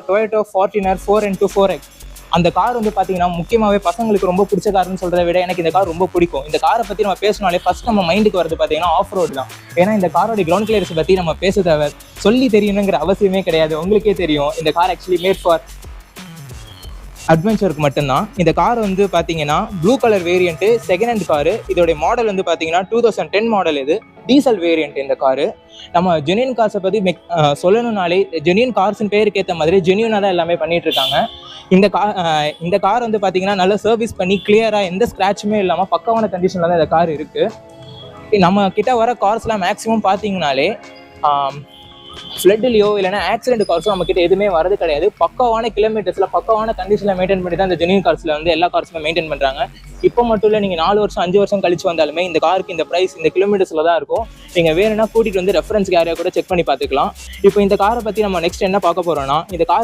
Toyota Fortuner 4x4X அந்த car வந்து பார்த்தீங்கன்னா முக்கியமாகவே பசங்களுக்கு ரொம்ப பிடிச்ச கார்னு சொல்கிறத விட எனக்கு இந்த கார் ரொம்ப பிடிக்கும். இந்த காரை பற்றி நம்ம பேசினாலே ஃபர்ஸ்ட் நம்ம மைண்டுக்கு வரது பார்த்தீங்கன்னா ஆஃப் ரோடு தான். ஏன்னா இந்த காரோட கிரவுண்ட் கிளியரன்ஸ் பற்றி நம்ம பேச தேவை சொல்லி தெரியணுங்கிற அவசியமே கிடையாது. உங்களுக்கே தெரியும் இந்த கார் ஆக்சுவலி மேட் ஃபார் அட்வென்ச்சருக்கு மட்டும்தான். இந்த கார் வந்து பார்த்தீங்கன்னா blue colour variant, second hand car. இதோடைய மாடல் வந்து பார்த்தீங்கன்னா 2010 மாடல். இது டீசல் வேரியண்ட். இந்த காரு நம்ம ஜென்யூன் கார்ஸை பற்றி சொல்லணும்னாலே ஜென்யூன் கார்ஸின் பேருக்கு ஏற்ற மாதிரி ஜென்யூனாக தான் எல்லாமே பண்ணிட்டு இருக்காங்க. இந்த கார் வந்து பார்த்தீங்கன்னா நல்லா சர்வீஸ் பண்ணி கிளியராக எந்த ஸ்க்ராட்சுமே இல்லாமல் பக்காவான கண்டிஷனில் தான் இந்த கார் இருக்குது. நம்ம கிட்ட வர கார்ஸ்லாம் மேக்ஸிமம் பார்த்தீங்கனாலே ஃப்ளட்லையோ இல்லைனா ஆக்சிடென்ட் கார்ஸும் நம்மக்கிட்ட எதுவுமே வரது கிடையாது. பக்காவான கிலோமீட்டர்ஸில் பக்காவான கண்டிஷனில் மெயின்டைன் பண்ணி தான் இந்த ஜென்யூன் கார்ஸில் வந்து எல்லா கார்ஸுமே மெயின்டைன் பண்ணுறாங்க. இப்போ மட்டும் இல்லை, நீங்கள் 4 வருஷம் 5 வருஷம் கழிச்சு வந்தாலுமே இந்த காருக்கு இந்த ப்ரைஸ் இந்த கிலோமீட்டர்ஸில் தான் இருக்கும். நீங்கள் வேணும்னா கூட்டிகிட்டு வந்து ரெஃபரன்ஸ் கேரியா கூட செக் பண்ணி பார்த்துக்கலாம். இப்போ இந்த காரை பற்றி நம்ம நெக்ஸ்ட் என்ன பார்க்க போகிறோம்னா, இந்த கார்